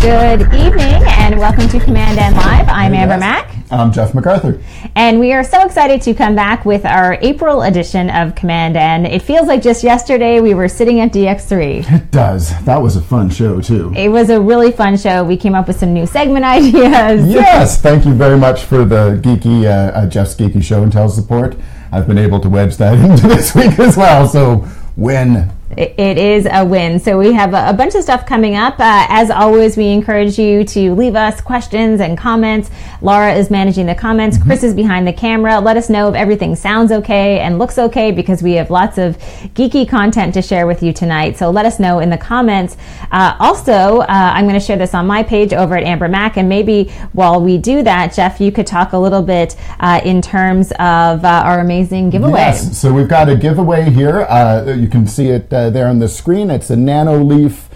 Good evening and welcome to commandN Live. I'm Amber Mack. I'm Jeff MacArthur. And we are so excited to come back with our April edition of commandN. It feels like just yesterday we were sitting at DX3. It does. That was a fun show too. It was a really fun show. We came up with some new segment ideas. Yes, thank you very much for the geeky Jeff's Geeky Show and Tell support. I've been able to wedge that into this week as well, so win. It is a win. So we have a bunch of stuff coming up. As always, we encourage you to leave us questions and comments. Laura is managing the comments. Chris is behind the camera. Let us know if everything sounds okay and looks okay, because we have lots of geeky content to share with you tonight. So let us know in the comments. Also, I'm going to share this on my page over at Amber Mack, and maybe while we do that, Jeff, you could talk a little bit in terms of our amazing giveaway. Yes, so we've got a giveaway here. You can see it there on the screen. It's a Nanoleaf,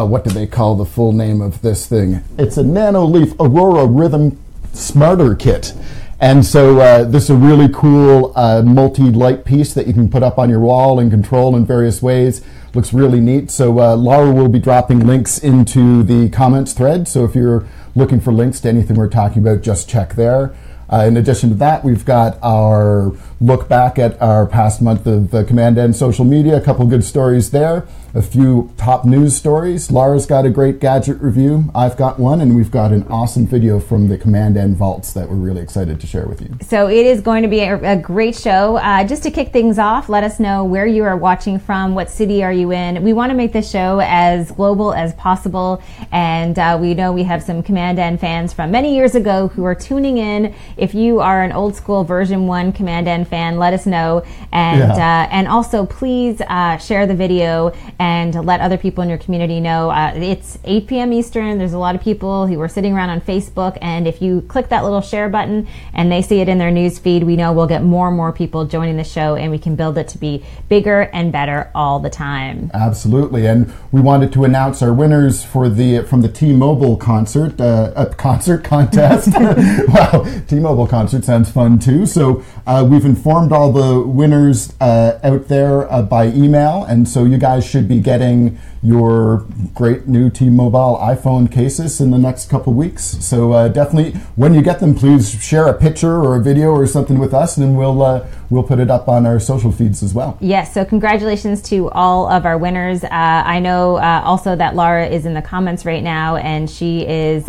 what do they call the full name of this thing? It's a Nanoleaf Aurora Rhythm Smarter Kit. And so this is a really cool multi-light piece that you can put up on your wall and control in various ways. Looks really neat. So Laura will be dropping links into the comments thread. So if you're looking for links to anything we're talking about, just check there. In addition to that, we've got our look back at our past month of commandN social media, a couple good stories there, a few top news stories. Laura's got a great gadget review. I've got one, and we've got an awesome video from the commandN vaults that we're really excited to share with you. So it is going to be a great show. Just to kick things off, let us know where you are watching from, what city are you in. We want to make this show as global as possible, and we know we have some commandN fans from many years ago who are tuning in. If you are an old school version 1 commandN fan, let us know, and also please share the video and let other people in your community know. It's 8 p.m. Eastern. There's a lot of people who are sitting around on Facebook, and if you click that little share button and they see it in their news feed, we know we'll get more and more people joining the show, and we can build it to be bigger and better all the time. Absolutely, and we wanted to announce our winners for from the T-Mobile concert contest. Wow, T-Mobile concert sounds fun too. So we've informed all the winners out there by email, and so you guys should be getting your great new T-Mobile iPhone cases in the next couple weeks. So definitely, when you get them, please share a picture or a video or something with us, and then we'll put it up on our social feeds as well. Yes, so congratulations to all of our winners. I know also that Laura is in the comments right now, and she is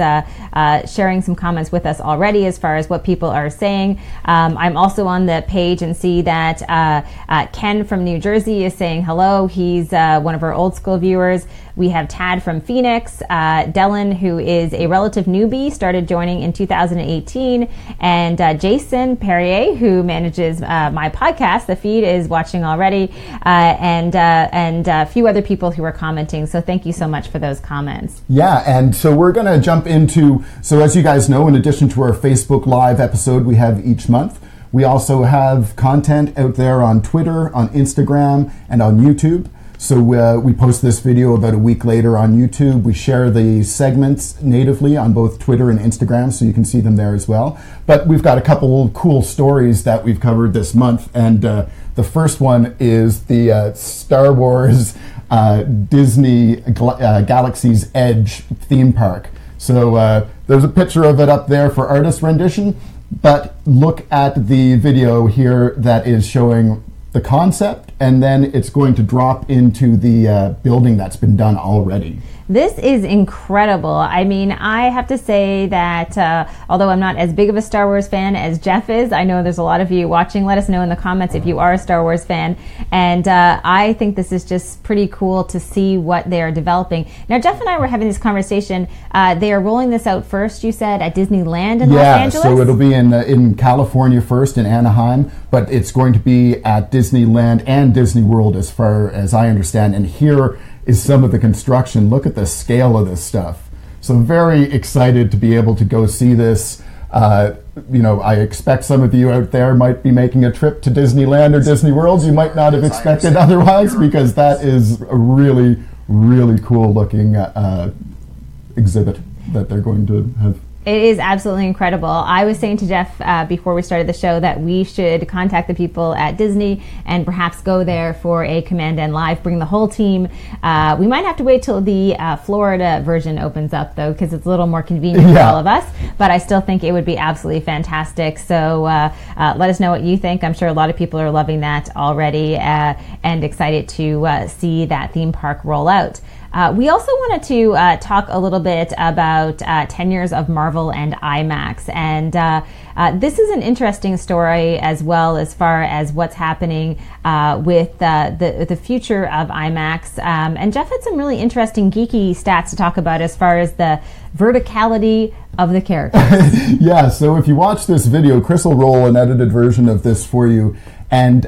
sharing some comments with us already as far as what people are saying. I'm also on the page and see that Ken from New Jersey is saying hello. He's one of our old school viewers. We have Tad from Phoenix, Dylan, who is a relative newbie, started joining in 2018, and Jason Perrier, who manages my podcast, The Feed, is watching already, and a few other people who are commenting. So thank you so much for those comments. Yeah, and so we're going to jump into, so as you guys know, in addition to our Facebook Live episode we have each month, we also have content out there on Twitter, on Instagram, and on YouTube. So we post this video about a week later on YouTube. We share the segments natively on both Twitter and Instagram, so you can see them there as well. But we've got a couple cool stories that we've covered this month, and the first one is the Star Wars Disney Galaxy's Edge theme park. So there's a picture of it up there for artist rendition, but look at the video here that is showing the concept, and then it's going to drop into the building that's been done already. This is incredible. I mean, I have to say that although I'm not as big of a Star Wars fan as Jeff is, I know there's a lot of you watching. Let us know in the comments if you are a Star Wars fan. And I think this is just pretty cool to see what they are developing. Now, Jeff and I were having this conversation. They are rolling this out first, you said, at Disneyland in Los Angeles? Yeah, so it'll be in California first, in Anaheim, but it's going to be at Disneyland and Disney World as far as I understand. And here is some of the construction. Look at the scale of this stuff. So very excited to be able to go see this. I expect some of you out there might be making a trip to Disneyland or Disney World. You might not have expected otherwise, because that is a really, really cool looking exhibit that they're going to have It is absolutely incredible. I was saying to Jeff before we started the show that we should contact the people at Disney and perhaps go there for a commandN Live, bring the whole team. We might have to wait till the Florida version opens up, though, because it's a little more convenient for all of us. But I still think it would be absolutely fantastic. So let us know what you think. I'm sure a lot of people are loving that already and excited to see that theme park roll out. We also wanted to talk a little bit about 10 years of Marvel and IMAX. And this is an interesting story as well as far as what's happening with the future of IMAX. And Jeff had some really interesting geeky stats to talk about as far as the verticality of the characters. Yeah, so if you watch this video, Chris will roll an edited version of this for you. And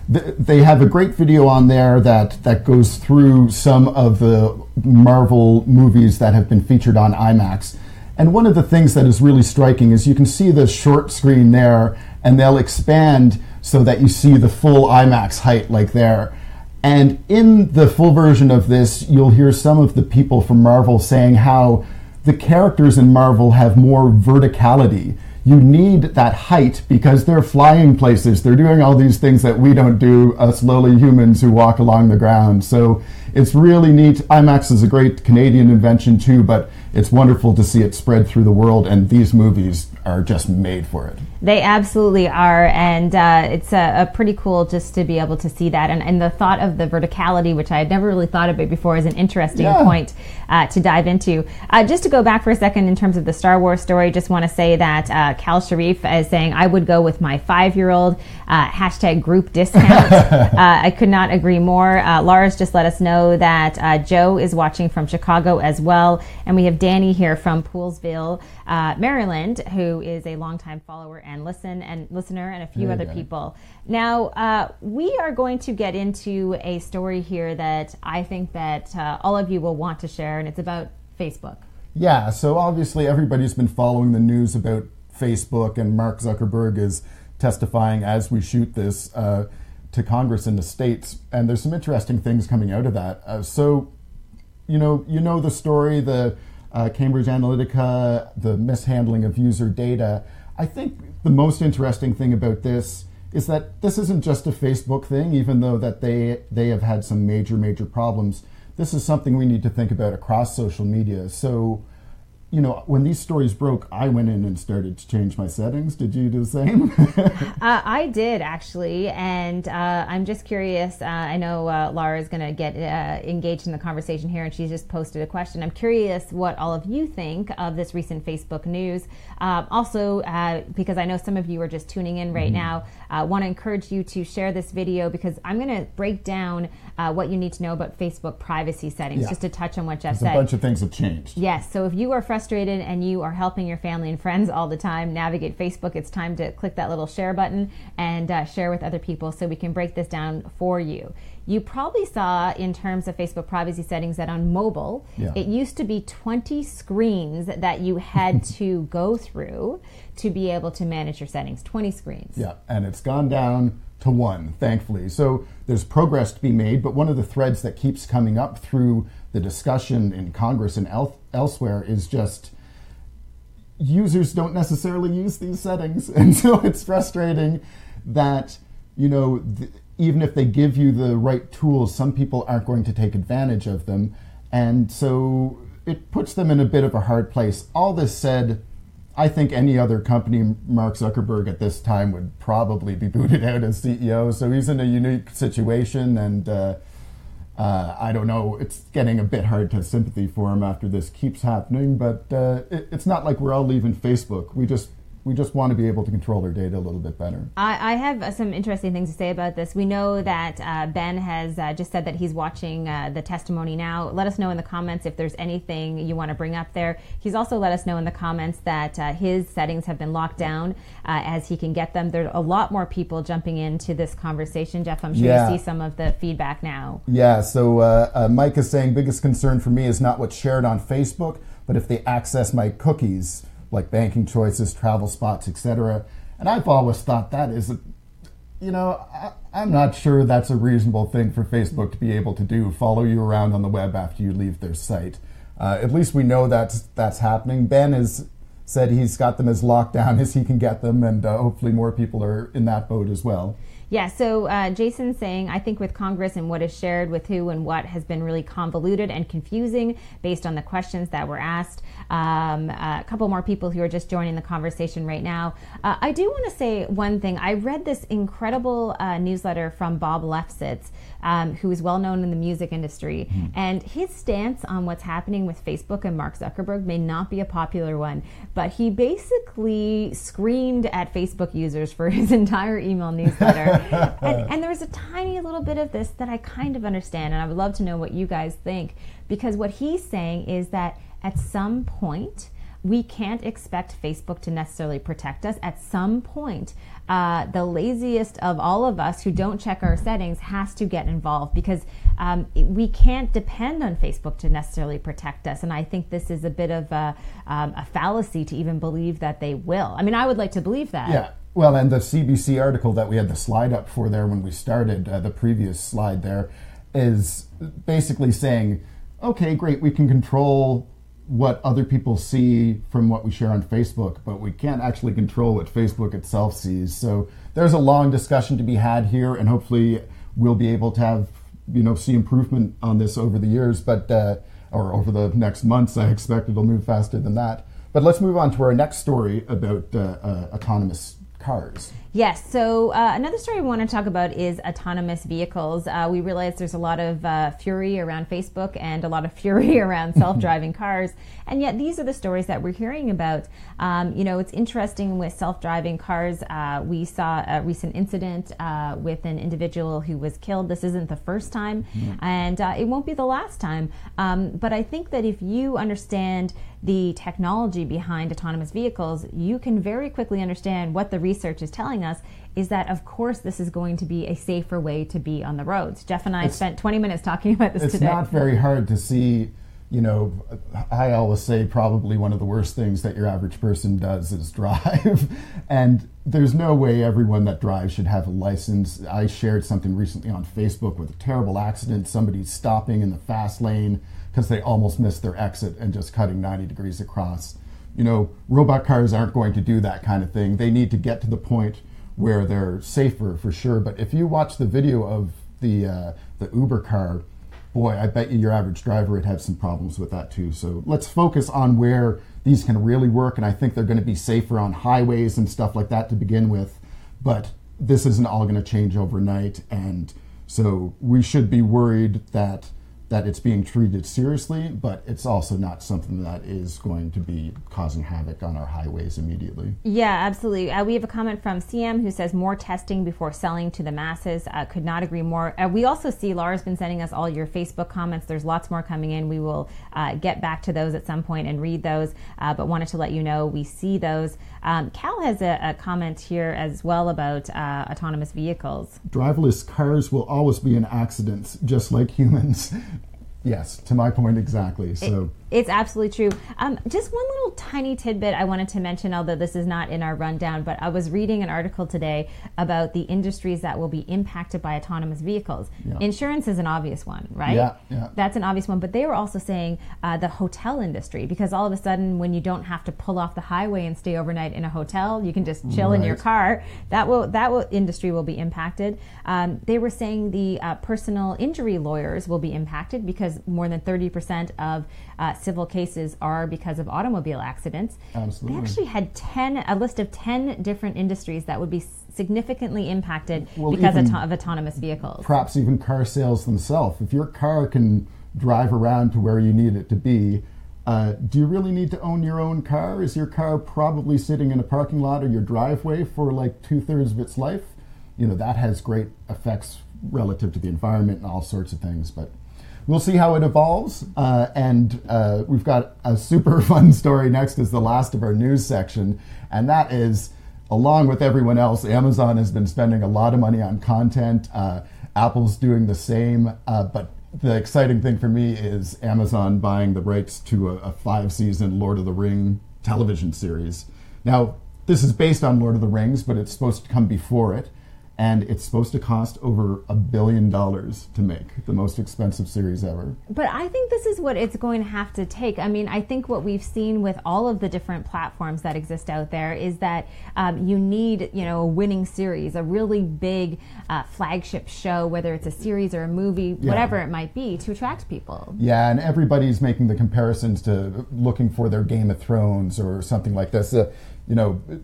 they have a great video on there that goes through some of the Marvel movies that have been featured on IMAX. And one of the things that is really striking is you can see the short screen there, and they'll expand so that you see the full IMAX height like there. And in the full version of this, you'll hear some of the people from Marvel saying how the characters in Marvel have more verticality. You need that height because they're flying places. They're doing all these things that we don't do, us lowly humans who walk along the ground. So it's really neat. IMAX is a great Canadian invention too, but it's wonderful to see it spread through the world, and these movies are just made for it. They absolutely are, and it's a pretty cool just to be able to see that. And the thought of the verticality, which I had never really thought of it before, is an interesting point to dive into. Just to go back for a second in terms of the Star Wars story, just want to say that Cal Sharif is saying, I would go with my 5-year-old, hashtag group discount. I could not agree more. Laura's just let us know that Joe is watching from Chicago as well, and we have Danny here from Poolsville, Maryland, who is a longtime follower and listener, and a few other people. Now, we are going to get into a story here that I think that all of you will want to share, and it's about Facebook. Yeah, so obviously everybody's been following the news about Facebook, and Mark Zuckerberg is testifying as we shoot this to Congress in the States, and there's some interesting things coming out of that. So, you know the story, the Cambridge Analytica, the mishandling of user data. I think the most interesting thing about this is that this isn't just a Facebook thing, even though that they have had some major problems. This is something we need to think about across social media. So, when these stories broke, I went in and started to change my settings. Did you do the same? I did, actually, and I'm just curious. I know Laura is going to get engaged in the conversation here, and she's just posted a question. I'm curious what all of you think of this recent Facebook news. Also, because I know some of you are just tuning in right now, want to encourage you to share this video because I'm going to break down what you need to know about Facebook privacy settings, just to touch on what Jeff said. A bunch of things have changed. Yes, so if you are frustrated and you are helping your family and friends all the time navigate Facebook, it's time to click that little share button and share with other people so we can break this down for you. You probably saw in terms of Facebook privacy settings that on mobile, it used to be 20 screens that you had to go through to be able to manage your settings. 20 screens. Yeah, and it's gone down to 1, thankfully. So there's progress to be made, but one of the threads that keeps coming up through the discussion in Congress and elsewhere is just users don't necessarily use these settings. And so it's frustrating that, even if they give you the right tools, some people aren't going to take advantage of them. And so it puts them in a bit of a hard place. All this said, I think any other company, Mark Zuckerberg at this time would probably be booted out as CEO. So he's in a unique situation, and I don't know, it's getting a bit hard to have sympathy for him after this keeps happening, but it's not like we're all leaving Facebook. We just want to be able to control their data a little bit better. I have some interesting things to say about this. We know that Ben has just said that he's watching the testimony now. Let us know in the comments if there's anything you want to bring up there. He's also let us know in the comments that his settings have been locked down as he can get them. There's a lot more people jumping into this conversation. Jeff, I'm sure you see some of the feedback now. Yeah, so Mike is saying, biggest concern for me is not what's shared on Facebook, but if they access my cookies, like banking choices, travel spots, etc. And I've always thought that is, I'm not sure that's a reasonable thing for Facebook to be able to do, follow you around on the web after you leave their site. At least we know that's happening. Ben is said he's got them as locked down as he can get them, and hopefully more people are in that boat as well. Yeah, so Jason's saying, I think with Congress and what is shared with who and what has been really convoluted and confusing based on the questions that were asked. A couple more people who are just joining the conversation right now. I do want to say one thing. I read this incredible newsletter from Bob Lefsetz, who is well known in the music industry. And his stance on what's happening with Facebook and Mark Zuckerberg may not be a popular one, but he basically screamed at Facebook users for his entire email newsletter. And there's a tiny little bit of this that I kind of understand, and I would love to know what you guys think, because what he's saying is that at some point, we can't expect Facebook to necessarily protect us. At some point, the laziest of all of us who don't check our settings has to get involved, because we can't depend on Facebook to necessarily protect us. And I think this is a bit of a fallacy to even believe that they will. I mean, I would like to believe that. Yeah. Well, and the CBC article that we had the slide up for there when we started, the previous slide there, is basically saying, okay, great, we can control what other people see from what we share on Facebook, but we can't actually control what Facebook itself sees. So there's a long discussion to be had here, and hopefully we'll be able to have, see improvement on this over the years, but or over the next months. I expect it'll move faster than that. But let's move on to our next story about autonomous cars. Yes, so another story we want to talk about is autonomous vehicles. We realize there's a lot of fury around Facebook and a lot of fury around self-driving cars, and yet these are the stories that we're hearing about. It's interesting with self-driving cars. We saw a recent incident with an individual who was killed. This isn't the first time, and it won't be the last time. But I think that if you understand the technology behind autonomous vehicles, you can very quickly understand what the research is telling us is that, of course, this is going to be a safer way to be on the roads. Jeff and I spent 20 minutes talking about this today. It's not very hard to see, I always say probably one of the worst things that your average person does is drive. And there's no way everyone that drives should have a license. I shared something recently on Facebook with a terrible accident, somebody stopping in the fast lane because they almost missed their exit and just cutting 90 degrees across. Robot cars aren't going to do that kind of thing. They need to get to the point where they're safer for sure. But if you watch the video of the Uber car, boy, I bet you your average driver would have some problems with that too. So let's focus on where these can really work. And I think they're going to be safer on highways and stuff like that to begin with. But this isn't all going to change overnight. And so we should be worried that it's being treated seriously, but it's also not something that is going to be causing havoc on our highways immediately. Yeah, absolutely. We have a comment from CM who says more testing before selling to the masses. Could not agree more. We also see Laura's been sending us all your Facebook comments. There's lots more coming in. We will get back to those at some point and read those, but wanted to let you know we see those. Cal has a comment here as well about autonomous vehicles. Driverless cars will always be in accidents, just like humans. Yes, to my point exactly. So it's absolutely true. Just one little tiny tidbit I wanted to mention, although this is not in our rundown, but I was reading an article today about the industries that will be impacted by autonomous vehicles. Yeah. Insurance is an obvious one, right? Yeah. That's an obvious one. But they were also saying the hotel industry, because all of a sudden when you don't have to pull off the highway and stay overnight in a hotel, you can just chill in your car. That industry will be impacted. They were saying the personal injury lawyers will be impacted because more than 30% of civil cases are because of automobile accidents. Absolutely. They actually had a list of 10 different industries that would be significantly impacted because of autonomous vehicles. Perhaps even car sales themselves. If your car can drive around to where you need it to be, do you really need to own your own car? Is your car probably sitting in a parking lot or your driveway for like 2/3 of its life? That has great effects relative to the environment and all sorts of things, but we'll see how it evolves, and we've got a super fun story next as the last of our news section, and that is, along with everyone else, Amazon has been spending a lot of money on content. Apple's doing the same, but the exciting thing for me is Amazon buying the rights to a 5-season Lord of the Rings television series. Now, this is based on Lord of the Rings, but it's supposed to come before it. and it's supposed to cost over $1 billion to make, the most expensive series ever. But I think this is what it's going to have to take. I mean, I think what we've seen with all of the different platforms that exist out there is that you need, a winning series, a really big flagship show, whether it's a series or a movie, whatever it might be, to attract people. Yeah, and everybody's making the comparisons to looking for their Game of Thrones or something like this.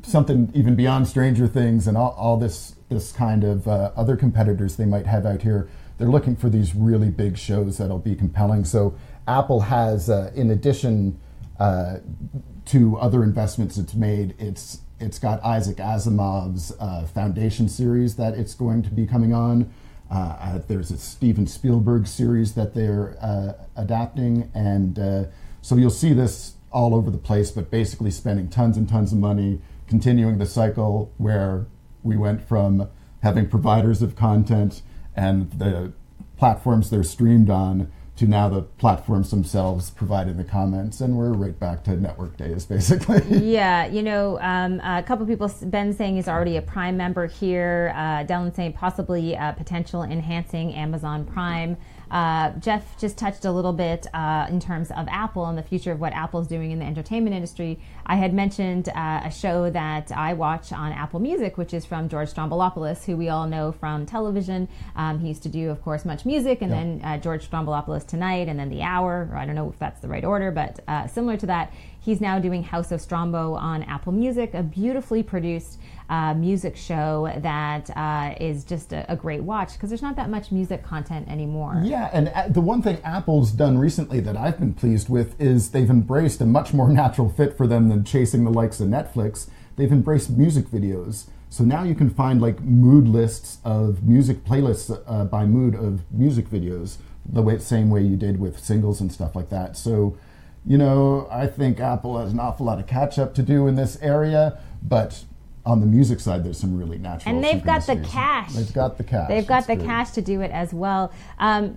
Something even beyond Stranger Things and all this kind of other competitors they might have out here. They're looking for these really big shows that'll be compelling. So Apple has, in addition to other investments it's made, it's got Isaac Asimov's Foundation series that it's going to be coming on. There's a Steven Spielberg series that they're adapting, and so you'll see this all over the place, but basically spending tons and tons of money, continuing the cycle where we went from having providers of content and the platforms they're streamed on to now the platforms themselves providing the comments, and we're right back to network days, basically. Yeah, a couple of people, Ben saying he's already a Prime member here, Dylan saying possibly potential enhancing Amazon Prime. Jeff just touched a little bit in terms of Apple and the future of what Apple's doing in the entertainment industry. I had mentioned a show that I watch on Apple Music, which is from George Stroumboulopoulos, who we all know from television. He used to do, of course, Much Music, and then George Stroumboulopoulos Tonight, and then The Hour, or I don't know if that's the right order, but similar to that. He's now doing House of Strombo on Apple Music, a beautifully produced music show that is just a great watch, because there's not that much music content anymore. Yeah, and the one thing Apple's done recently that I've been pleased with is they've embraced a much more natural fit for them than chasing the likes of Netflix. They've embraced music videos. So now you can find mood lists of music playlists by mood of music videos, same way you did with singles and stuff like that. So, I think Apple has an awful lot of catch up to do in this area, but on the music side, there's some really natural. And they've got the cash. They've got the cash. They've got the cash to do it as well.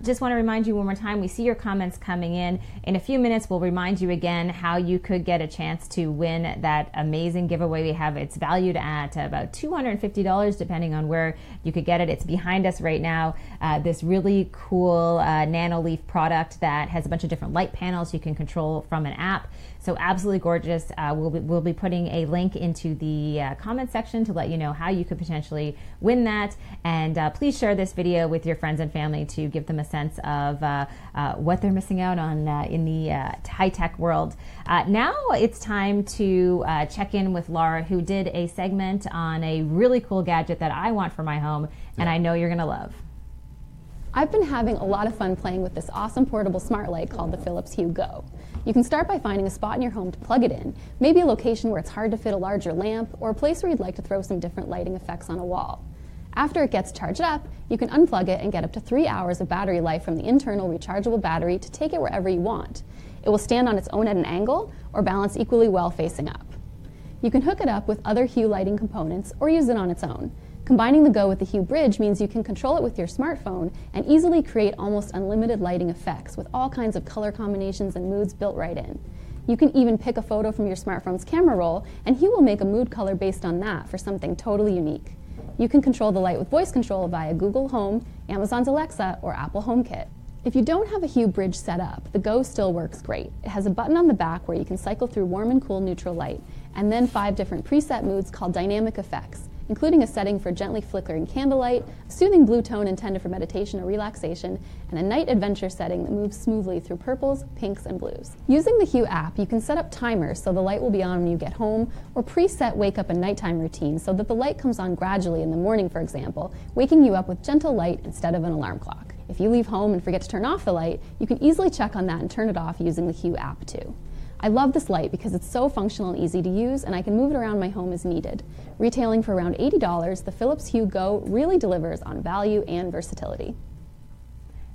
Just want to remind you one more time, we see your comments coming in. In a few minutes, we'll remind you again how you could get a chance to win that amazing giveaway we have. It's valued at about $250, depending on where you could get it. It's behind us right now. This really cool nano leaf product that has a bunch of different light panels you can control from an app. So absolutely gorgeous. We'll be putting a link into the comment section to let you know how you could potentially win that. And please share this video with your friends and family to give them a sense of what they're missing out on in the high-tech world. Now it's time to check in with Laura, who did a segment on a really cool gadget that I want for my home, and I know you're going to love. I've been having a lot of fun playing with this awesome portable smart light called the Philips Hue Go. You can start by finding a spot in your home to plug it in, maybe a location where it's hard to fit a larger lamp, or a place where you'd like to throw some different lighting effects on a wall. After it gets charged up, you can unplug it and get up to 3 hours of battery life from the internal rechargeable battery to take it wherever you want. It will stand on its own at an angle, or balance equally well facing up. You can hook it up with other Hue lighting components, or use it on its own. Combining the Go with the Hue Bridge means you can control it with your smartphone and easily create almost unlimited lighting effects with all kinds of color combinations and moods built right in. You can even pick a photo from your smartphone's camera roll, and Hue will make a mood color based on that for something totally unique. You can control the light with voice control via Google Home, Amazon's Alexa, or Apple HomeKit. If you don't have a Hue Bridge set up, the Go still works great. It has a button on the back where you can cycle through warm and cool neutral light, and then 5 different preset moods called dynamic effects, including a setting for gently flickering candlelight, a soothing blue tone intended for meditation or relaxation, and a night adventure setting that moves smoothly through purples, pinks, and blues. Using the Hue app, you can set up timers so the light will be on when you get home, or preset wake up and nighttime routines so that the light comes on gradually in the morning, for example, waking you up with gentle light instead of an alarm clock. If you leave home and forget to turn off the light, you can easily check on that and turn it off using the Hue app too. I love this light because it's so functional and easy to use, and I can move it around my home as needed. Retailing for around $80, the Philips Hue Go really delivers on value and versatility.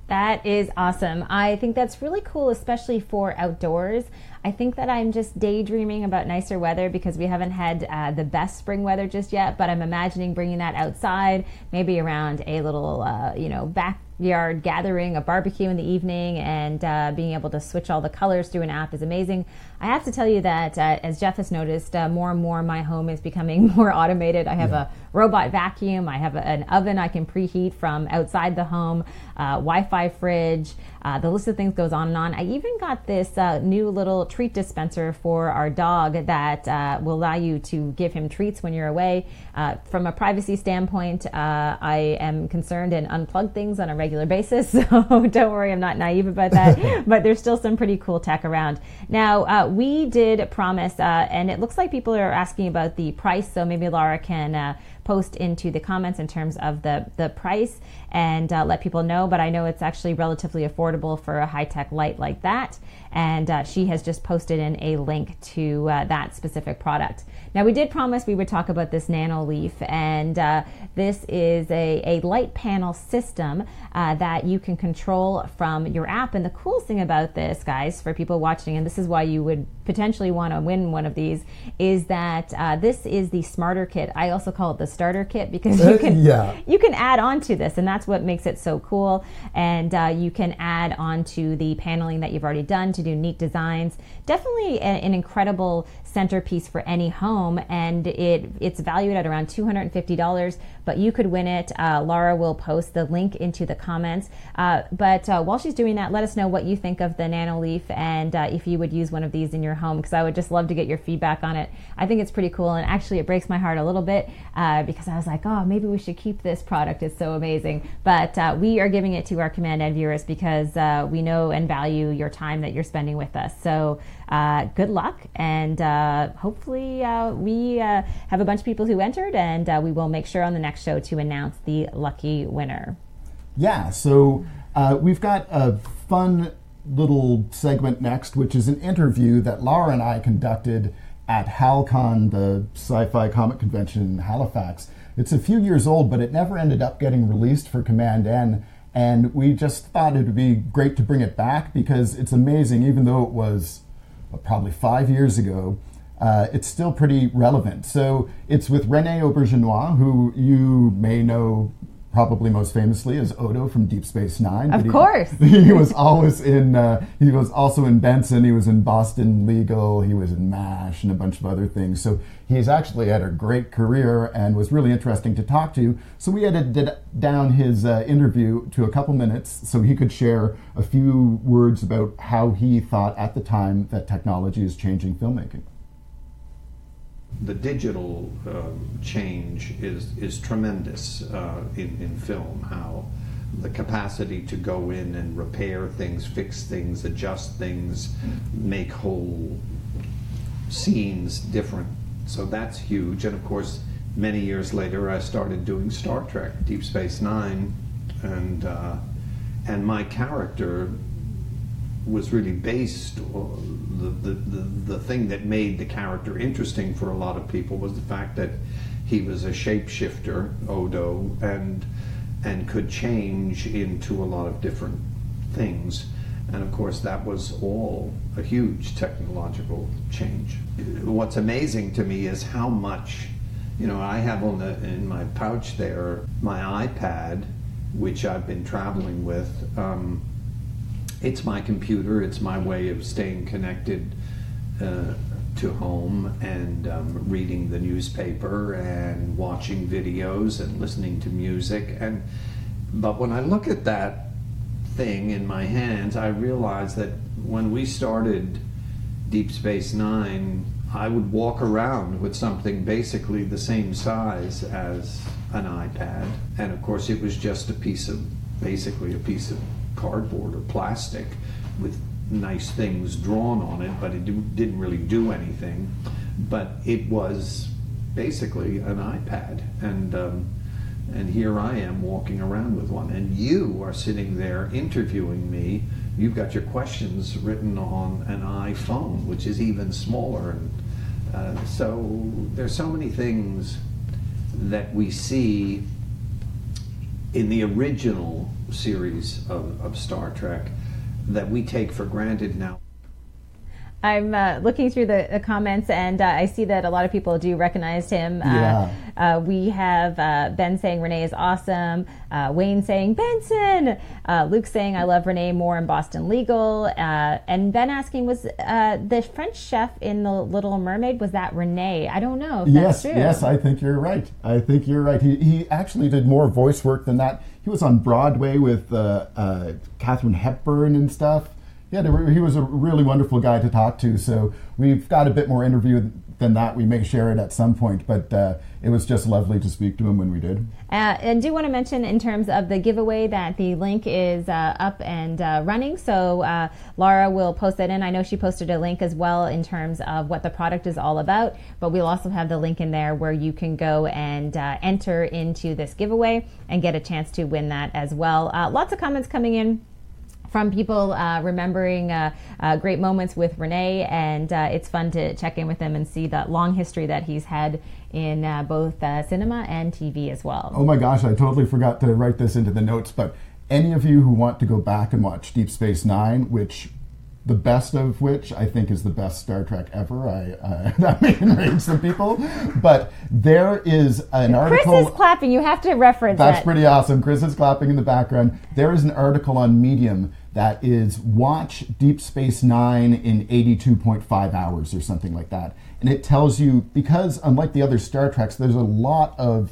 That is awesome. I think that's really cool, especially for outdoors. I think that I'm just daydreaming about nicer weather because we haven't had the best spring weather just yet, but I'm imagining bringing that outside, maybe around a little, backyard gathering, a barbecue in the evening, and being able to switch all the colors through an app is amazing. I have to tell you that, as Jeff has noticed, more and more my home is becoming more automated. I have a robot vacuum. I have an oven I can preheat from outside the home, Wi-Fi fridge. The list of things goes on and on. I even got this new little treat dispenser for our dog that will allow you to give him treats when you're away. From a privacy standpoint, I am concerned and unplug things on a regular basis, so don't worry, I'm not naive about that. But there's still some pretty cool tech around. Now, we did promise, and it looks like people are asking about the price, so maybe Laura can post into the comments in terms of the price and let people know, but I know it's actually relatively affordable for a high-tech light like that, and she has just posted in a link to that specific product. Now, we did promise we would talk about this Nano Leaf, and this is a light panel system that you can control from your app. And the coolest thing about this, guys, for people watching, and this is why you would potentially want to win one of these, is that this is the starter kit. I also call it the starter kit because you can add on to this, and that's what makes it so cool. And you can add on to the paneling that you've already done to do neat designs. Definitely an incredible centerpiece for any home, and it's valued at around $250, but you could win it. Laura will post the link into the comments, but while she's doing that, let us know what you think of the Nano Leaf and if you would use one of these in your home, because I would just love to get your feedback on it. I think it's pretty cool, and actually it breaks my heart a little bit because I was like, oh, maybe we should keep this product, it's so amazing. But we are giving it to our commandN viewers because we know and value your time that you're spending with us. So good luck, and hopefully we have a bunch of people who entered, and we will make sure on the next show to announce the lucky winner. Yeah, so we've got a fun little segment next, which is an interview that Laura and I conducted at HalCon, the sci-fi comic convention in Halifax. It's a few years old, but it never ended up getting released for commandN, and we just thought it would be great to bring it back because it's amazing. Even though it was probably 5 years ago, it's still pretty relevant. So it's with René Aubergenois, who you may know probably most famously as Odo from Deep Space Nine. Of course. He was always in, he was also in Benson, he was in Boston Legal, he was in MASH and a bunch of other things. So he's actually had a great career and was really interesting to talk to. So we edited down his interview to a couple minutes so he could share a few words about how he thought at the time that technology is changing filmmaking. The digital change is tremendous in film. How the capacity to go in and repair things, fix things, adjust things, make whole scenes different. So that's huge. And of course, many years later, I started doing Star Trek, Deep Space Nine, and my character was really based on the thing that made the character interesting for a lot of people was the fact that he was a shapeshifter, Odo, and could change into a lot of different things. And of course that was all a huge technological change. What's amazing to me is how much, I have in my pouch there my iPad, which I've been traveling with. It's my computer, it's my way of staying connected to home and reading the newspaper and watching videos and listening to music. But when I look at that thing in my hands, I realize that when we started Deep Space Nine, I would walk around with something basically the same size as an iPad. And of course it was just basically a piece of cardboard or plastic with nice things drawn on it, but it didn't really do anything. But it was basically an iPad, and here I am walking around with one, and you are sitting there interviewing me. You've got your questions written on an iPhone, which is even smaller, and so there's so many things that we see in the original series of Star Trek that we take for granted now. I'm looking through the comments, and I see that a lot of people do recognize him. We have Ben saying Renee is awesome, Wayne saying Benson, Luke saying I love Renee more in Boston Legal, and Ben asking, was the French chef in The Little Mermaid, was that Renee? I don't know if that's true. Yes, I think you're right. He actually did more voice work than that. He was on Broadway with Katharine Hepburn and stuff. Yeah, he was a really wonderful guy to talk to. So we've got a bit more interview than that. We may share it at some point, but it was just lovely to speak to him when we did. And do want to mention in terms of the giveaway that the link is up and running. So Laura will post that in. I know she posted a link as well in terms of what the product is all about, but we'll also have the link in there where you can go and enter into this giveaway and get a chance to win that as well. Lots of comments coming in from people remembering great moments with Renee, and it's fun to check in with him and see that long history that he's had in both cinema and TV as well. Oh my gosh, I totally forgot to write this into the notes, but any of you who want to go back and watch Deep Space Nine, the best of which I think is the best Star Trek ever. That may enrage some people, but there is an article. Chris is clapping. You have to reference that. That's pretty awesome. Chris is clapping in the background. There is an article on Medium that is watch Deep Space Nine in 82.5 hours or something like that, and it tells you, because unlike the other Star Treks, there's a lot of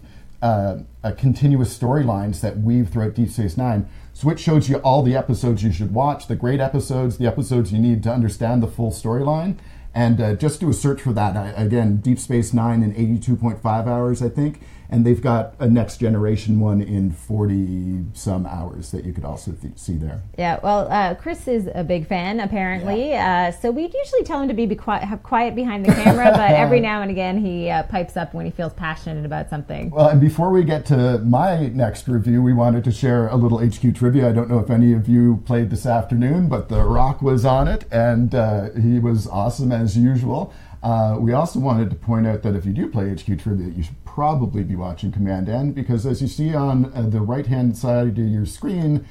continuous storylines that weave throughout Deep Space Nine. So it shows you all the episodes you should watch, the great episodes, the episodes you need to understand the full storyline. And just do a search for that. Again, Deep Space Nine in 82.5 hours, I think. And they've got a Next Generation one in 40-some hours that you could also see there. Yeah, well, Chris is a big fan, apparently. Yeah. So we usually tell him to be quiet behind the camera, but every now and again he pipes up when he feels passionate about something. Well, and before we get to my next review, we wanted to share a little HQ trivia. I don't know if any of you played this afternoon, but The Rock was on it, and he was awesome as usual. We also wanted to point out that if you do play HQ Trivia, you should probably be watching commandN, because as you see on the right-hand side of your screen,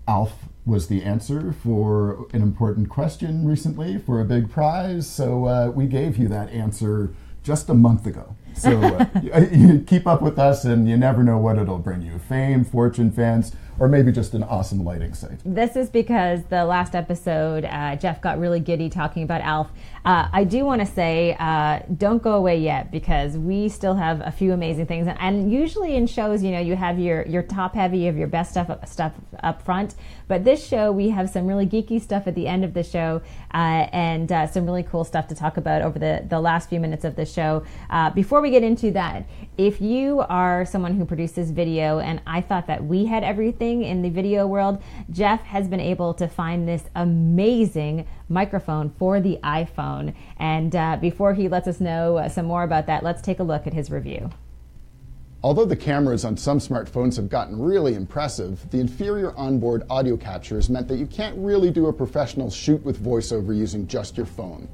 Alf was the answer for an important question recently for a big prize. So we gave you that answer just a month ago. So you keep up with us, and you never know what it'll bring you. Fame, fortune, fans, or maybe just an awesome lighting site. This is because the last episode, Jeff got really giddy talking about Alf. I do want to say, don't go away yet, because we still have a few amazing things. And usually in shows, you have your top heavy of your best stuff up front. But this show, we have some really geeky stuff at the end of the show, and some really cool stuff to talk about over the last few minutes of the show. Before we get into that, if you are someone who produces video, and I thought that we had everything in the video world, Jeff has been able to find this amazing microphone for the iPhone. And before he lets us know some more about that, let's take a look at his review. Although the cameras on some smartphones have gotten really impressive, the inferior onboard audio captures meant that you can't really do a professional shoot with voiceover using just your phone.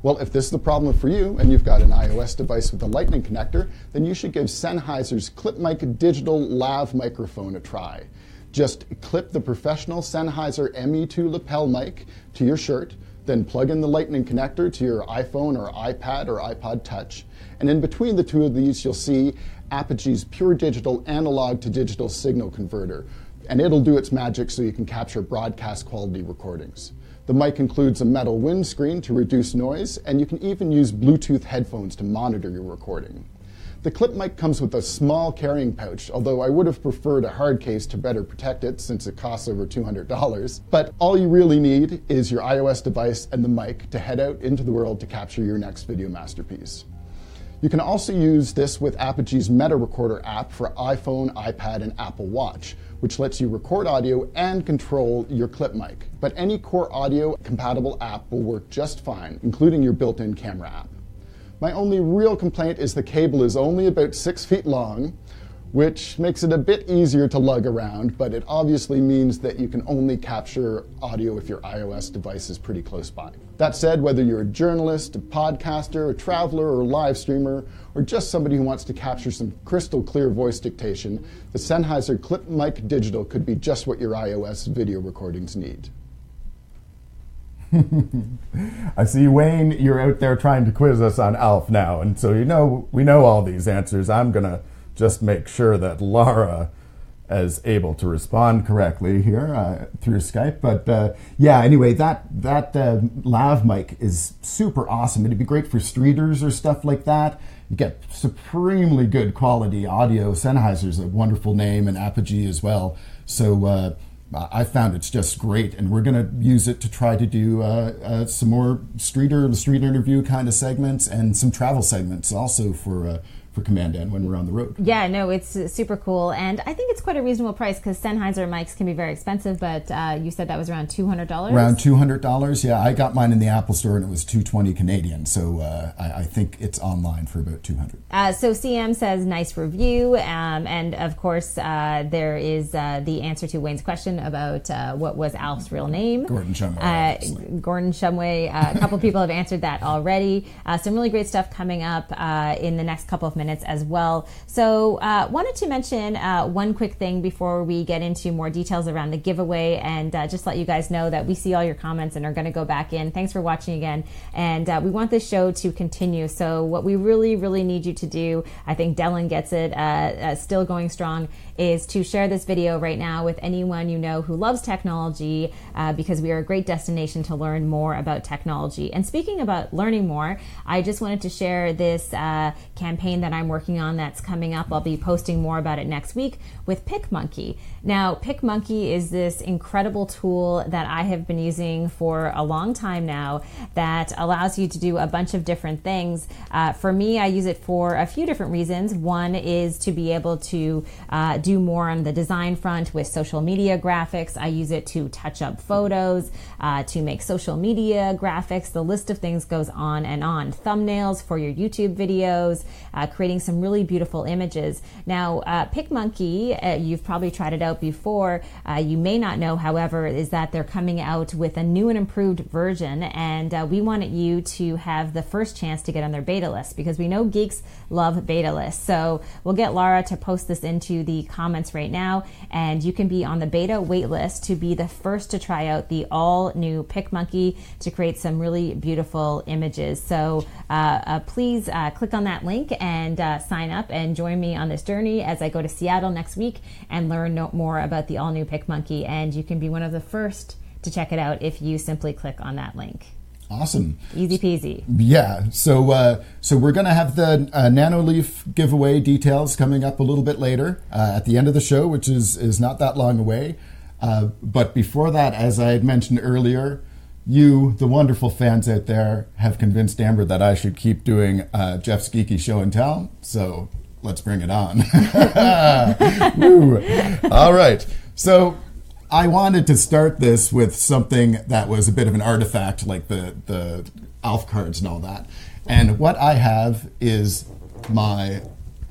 Well, if this is the problem for you, and you've got an iOS device with a lightning connector, then you should give Sennheiser's ClipMic Digital Lav microphone a try. Just clip the professional Sennheiser ME2 lapel mic to your shirt, then plug in the lightning connector to your iPhone or iPad or iPod Touch, and in between the two of these you'll see Apogee's pure digital analog to digital signal converter, and it'll do its magic so you can capture broadcast quality recordings. The mic includes a metal windscreen to reduce noise, and you can even use Bluetooth headphones to monitor your recording. The clip mic comes with a small carrying pouch, although I would have preferred a hard case to better protect it since it costs over $200. But all you really need is your iOS device and the mic to head out into the world to capture your next video masterpiece. You can also use this with Apogee's Meta Recorder app for iPhone, iPad, and Apple Watch, which lets you record audio and control your clip mic. But any Core Audio compatible app will work just fine, including your built-in camera app. My only real complaint is the cable is only about 6 feet long, which makes it a bit easier to lug around, but it obviously means that you can only capture audio if your iOS device is pretty close by. That said, whether you're a journalist, a podcaster, a traveler, or a live streamer, or just somebody who wants to capture some crystal clear voice dictation, the Sennheiser ClipMic Digital could be just what your iOS video recordings need. I see, Wayne, you're out there trying to quiz us on ALF now, and so we know all these answers. I'm going to just make sure that Laura is able to respond correctly here through Skype. But yeah, anyway, that lav mic is super awesome. It'd be great for streeters or stuff like that. You get supremely good quality audio. Sennheiser's a wonderful name, and Apogee as well. So I found it's just great, and we're going to use it to try to do some more street interview kind of segments and some travel segments also for commandN when we're on the road. Yeah, no, it's super cool, and I think it's quite a reasonable price because Sennheiser mics can be very expensive, but you said that was around $200? Around $200, yeah. I got mine in the Apple Store and it was $220 Canadian, so I think it's online for about $200. So CM says, nice review, and of course there is the answer to Wayne's question about what was Alf's real name. Gordon Shumway. Gordon Shumway. A couple people have answered that already. Some really great stuff coming up in the next couple of minutes as well. So wanted to mention one quick thing before we get into more details around the giveaway, and just let you guys know that we see all your comments and are going to go back in. Thanks for watching again, and we want this show to continue. So what we really need you to do, I think Dylan gets it, still going strong, is to share this video right now with anyone you know who loves technology, because we are a great destination to learn more about technology. And speaking about learning more, I just wanted to share this campaign that I'm working on that's coming up. I'll be posting more about it next week with PicMonkey. Now, PicMonkey is this incredible tool that I have been using for a long time now that allows you to do a bunch of different things. For me, I use it for a few different reasons. One is to be able to do more on the design front with social media graphics. I use it to touch up photos, to make social media graphics. The list of things goes on and on. Thumbnails for your YouTube videos, creating some really beautiful images. Now, PicMonkey, you've probably tried it out before. You may not know, however, is that they're coming out with a new and improved version, and we wanted you to have the first chance to get on their beta list, because we know geeks love beta lists. So we'll get Laura to post this into the comments right now, and you can be on the beta wait list to be the first to try out the all new PicMonkey to create some really beautiful images. So please click on that link and sign up and join me on this journey as I go to Seattle next week and learn more about the all new PicMonkey. And you can be one of the first to check it out if you simply click on that link. Awesome. Easy peasy. Yeah. So we're going to have the NanoLeaf giveaway details coming up a little bit later at the end of the show, which is not that long away. But before that, as I had mentioned earlier, you, the wonderful fans out there, have convinced Amber that I should keep doing Jeff's Geeky Show and Tell. So let's bring it on. Woo. All right. So I wanted to start this with something that was a bit of an artifact, like the ALF cards and all that. And what I have is my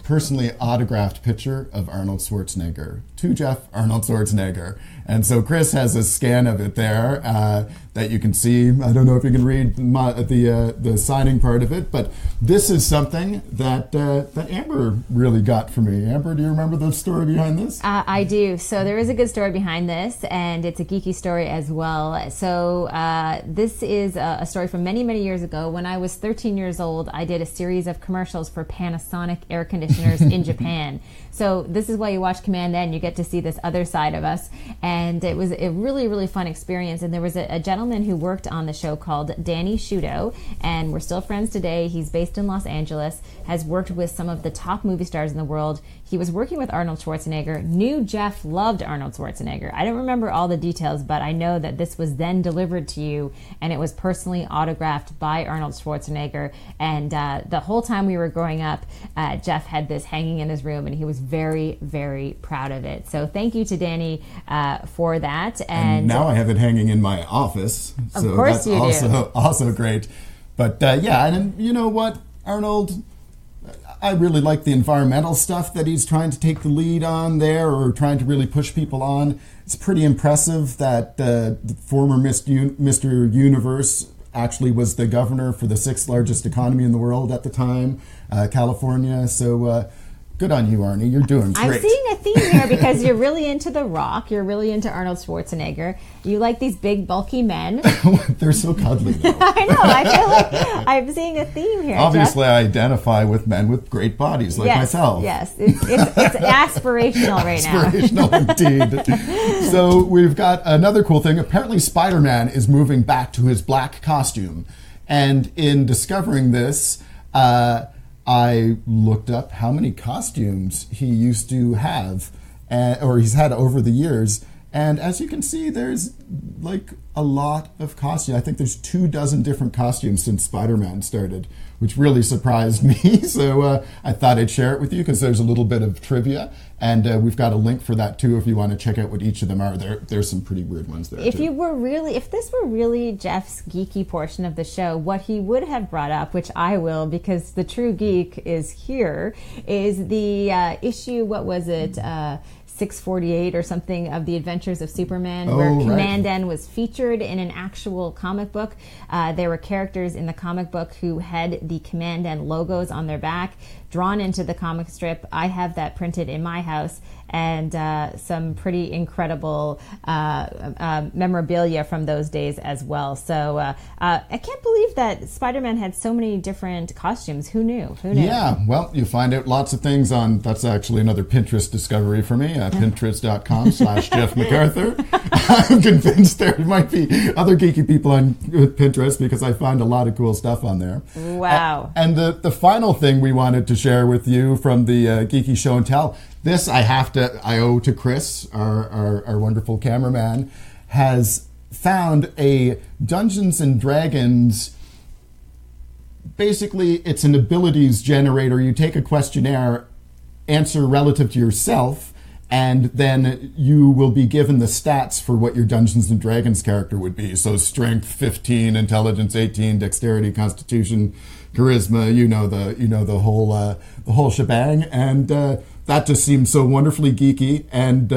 personally autographed picture of Arnold Schwarzenegger, to Jeff Arnold Schwarzenegger. And so Chris has a scan of it there that you can see. I don't know if you can read the signing part of it, but this is something that Amber really got for me. Amber, do you remember the story behind this? I do. So there is a good story behind this, and it's a geeky story as well. So this is a story from many, many years ago. When I was 13 years old, I did a series of commercials for Panasonic air conditioners in Japan. So this is why you watch commandN. You get to see this other side of us. And it was a really, really fun experience. And there was a gentleman who worked on the show called Danny Shudo, and we're still friends today. He's based in Los Angeles, has worked with some of the top movie stars in the world. He was working with Arnold Schwarzenegger, knew Jeff loved Arnold Schwarzenegger. I don't remember all the details, but I know that this was then delivered to you, and it was personally autographed by Arnold Schwarzenegger. And the whole time we were growing up, Jeff had this hanging in his room, and he was very, very proud of it. So thank you to Danny for that. And now I have it hanging in my office. Of so course that's you do. Also great. But yeah, and you know what, Arnold, I really like the environmental stuff that he's trying to take the lead on there, or trying to really push people on. It's pretty impressive that the former Mr. Universe actually was the governor for the 6th largest economy in the world at the time, California. So Good on you, Arnie. You're doing great. I'm seeing a theme here because you're really into The Rock. You're really into Arnold Schwarzenegger. You like these big, bulky men. They're so cuddly, though. I know. I feel like I'm seeing a theme here. Obviously, Jeff. I identify with men with great bodies like myself. Yes, it's aspirational right now. Aspirational indeed. So we've got another cool thing. Apparently, Spider-Man is moving back to his black costume. And in discovering this, I looked up how many costumes he used to have, or he's had over the years. And as you can see, there's like a lot of costumes. I think there's 24 different costumes since Spider-Man started, which really surprised me. So I thought I'd share it with you because there's a little bit of trivia. And we've got a link for that too if you want to check out what each of them are. There's some pretty weird ones there if too. If this were really Jeff's geeky portion of the show, what he would have brought up, which I will because the true geek is here, is the issue, what was it, 648 or something of The Adventures of Superman, where commandN was featured in an actual comic book. There were characters in the comic book who had the commandN logos on their back, drawn into the comic strip. I have that printed in my house, and some pretty incredible memorabilia from those days as well. So I can't believe that Spider-Man had so many different costumes. Who knew? Yeah, well, you find out lots of things on, that's actually another Pinterest discovery for me, pinterest.com/Jeff MacArthur. I'm convinced there might be other geeky people on Pinterest because I find a lot of cool stuff on there. Wow. And the final thing we wanted to share with you from the Geeky Show and Tell, this I owe to Chris, our wonderful cameraman, has found a Dungeons and Dragons. Basically, it's an abilities generator. You take a questionnaire, answer relative to yourself, and then you will be given the stats for what your Dungeons and Dragons character would be. So strength 15, intelligence 18, dexterity, constitution, charisma, the whole shebang. And that just seems so wonderfully geeky. And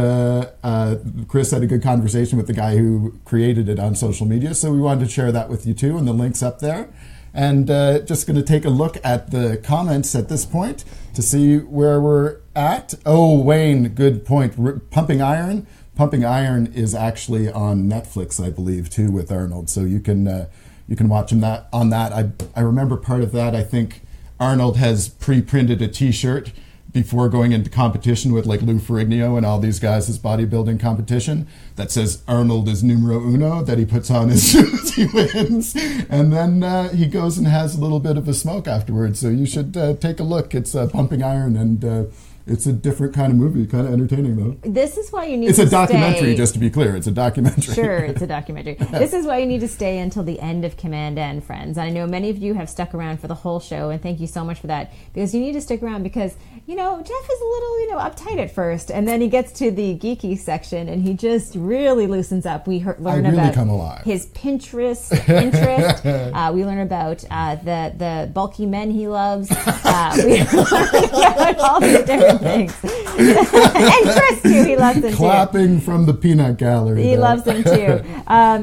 Chris had a good conversation with the guy who created it on social media. So we wanted to share that with you too, and the link's up there. And just going to take a look at the comments at this point to see where we're at. Oh, Wayne, good point. Pumping Iron. Pumping Iron is actually on Netflix, I believe, too, with Arnold. So you can watch him on that. I remember part of that. I think Arnold has pre-printed a T-shirt before going into competition with like Lou Ferrigno and all these guys, his bodybuilding competition, that says Arnold is numero uno, that he puts on his shoes, he wins. And then he goes and has a little bit of a smoke afterwards. So you should take a look. It's Pumping Iron, and it's a different kind of movie, kind of entertaining though. This is why you need to stay. It's a documentary, just to be clear. It's a documentary. Sure, it's a documentary. This is why you need to stay until the end of commandN, friends. I know many of you have stuck around for the whole show, and thank you so much for that, because you need to stick around because, Jeff is a little, uptight at first, and then he gets to the geeky section, and he just really loosens up. We learn about his Pinterest interest. We learn about the bulky men he loves. We learn about all these different things. And Chris, too. He loves them, Clapping from the peanut gallery. He loves them, too.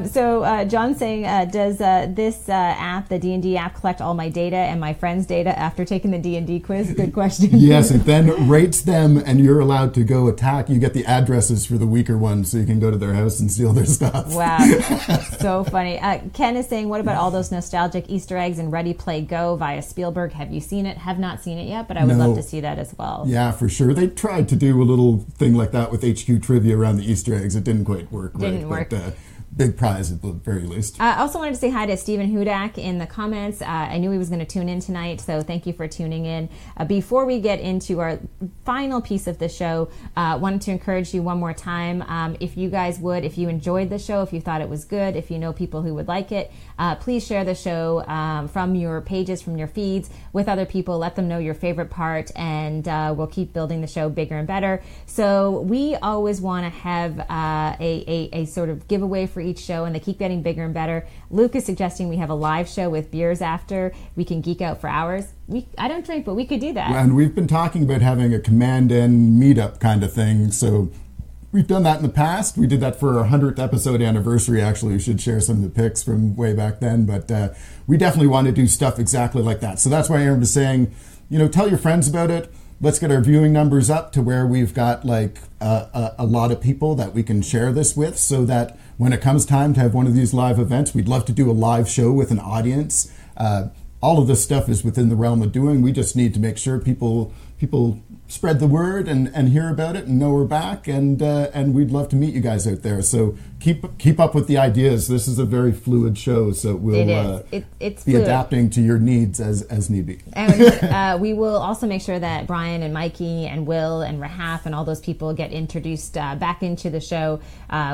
So John's saying, does this app, the D&D app, collect all my data and my friends' data after taking the D&D quiz? Good question. Yes, it then rates them, and you're allowed to go attack. You get the addresses for the weaker ones, so you can go to their house and steal their stuff. Wow. So funny. Ken is saying, what about all those nostalgic Easter eggs in Ready, Play, Go via Spielberg? Have you seen it? Have not seen it yet, but I would love to see that as well. Yeah, for sure. They tried to do a little thing like that with HQ trivia around the Easter eggs. It didn't quite work. Didn't work. But, big prize at the very least. I also wanted to say hi to Stephen Hudak in the comments. I knew he was going to tune in tonight, so thank you for tuning in. Before we get into our final piece of the show, wanted to encourage you one more time. If you guys would, if you enjoyed the show, if you thought it was good, if you know people who would like it, please share the show from your pages, from your feeds with other people. Let them know your favorite part, and we'll keep building the show bigger and better. So we always want to have a sort of giveaway for each show, and they keep getting bigger and better. Luke is suggesting we have a live show with beers after. We can geek out for hours. I don't drink, but we could do that. And we've been talking about having a commandN meetup kind of thing, so we've done that in the past. We did that for our 100th episode anniversary, actually. We should share some of the pics from way back then, but we definitely want to do stuff exactly like that. So that's why Aaron was saying, tell your friends about it. let's get our viewing numbers up to where we've got like a lot of people that we can share this with, so that when it comes time to have one of these live events, we'd love to do a live show with an audience. All of this stuff is within the realm of doing. We just need to make sure people spread the word and hear about it and know we're back, and we'd love to meet you guys out there. So keep up with the ideas. This is a very fluid show, so we'll it's be fluid. Adapting to your needs as need be. And we will also make sure that Brian and Mikey and Will and Rahaf and all those people get introduced back into the show.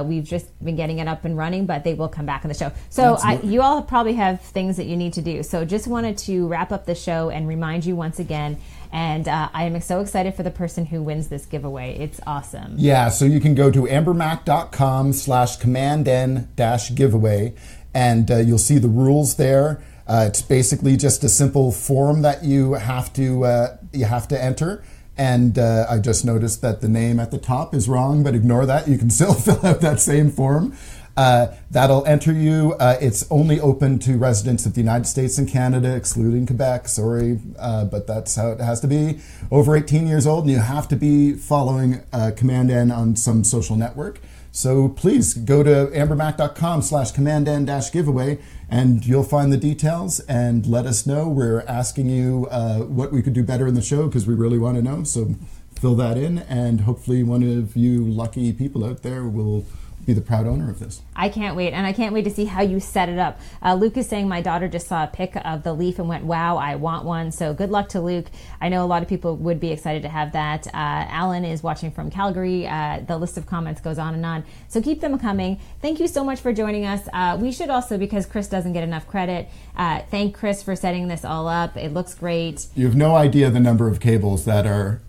We've just been getting it up and running, but they will come back on the show. So you all probably have things that you need to do. So just wanted to wrap up the show and remind you once again. And I am so excited for the person who wins this giveaway. It's awesome. Yeah, so you can go to ambermac.com/commandN-giveaway, and you'll see the rules there. It's basically just a simple form that you have to enter. And I just noticed that the name at the top is wrong, but ignore that. You can still fill out that same form. That'll enter you. It's only open to residents of the United States and Canada, excluding Quebec. Sorry, but that's how it has to be. Over 18 years old, and you have to be following commandN on some social network. So please go to ambermac.com/commandN-giveaway, and you'll find the details, and let us know. We're asking you what we could do better in the show, because we really want to know. So fill that in, and hopefully one of you lucky people out there will be the proud owner of this. I can't wait, and I can't wait to see how you set it up. Luke is saying my daughter just saw a pic of the leaf and went, wow, I want one. So good luck to Luke. I know a lot of people would be excited to have that. Alan is watching from Calgary. The list of comments goes on and on. So keep them coming. Thank you so much for joining us. We should also, because Chris doesn't get enough credit, thank Chris for setting this all up. It looks great. You have no idea the number of cables that are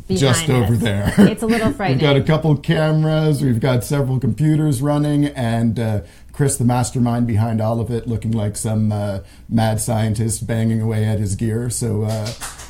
just over there. It's a little frightening. We've got a couple cameras, we've got several computers running, and Chris, the mastermind behind all of it, looking like some mad scientist banging away at his gear. So,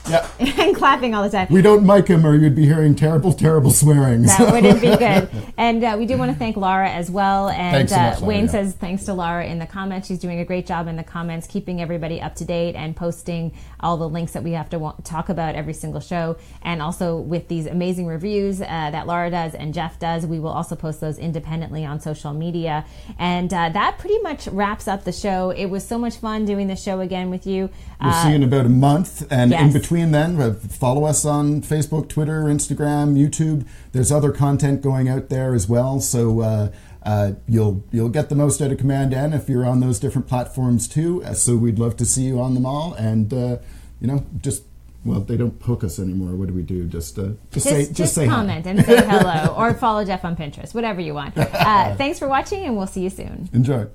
yeah. And clapping all the time. We don't mic him, or you'd be hearing terrible, terrible swearing. That wouldn't be good. And we do want to thank Laura as well. And Thanks so much, Laura, Wayne says thanks to Laura in the comments. She's doing a great job in the comments, keeping everybody up to date and posting all the links that we have to talk about every single show. And also with these amazing reviews that Laura does and Jeff does, we will also post those independently on social media. And that pretty much wraps up the show. It was so much fun doing the show again with you. We'll see you in about a month. And yes. in between then, follow us on Facebook, Twitter, Instagram, YouTube. There's other content going out there as well. So you'll get the most out of commandN if you're on those different platforms too. So we'd love to see you on them all. And, well, they don't hook us anymore. What do we do? Just say comment and say hello, or follow Jeff on Pinterest, whatever you want. Thanks for watching, and we'll see you soon. Enjoy.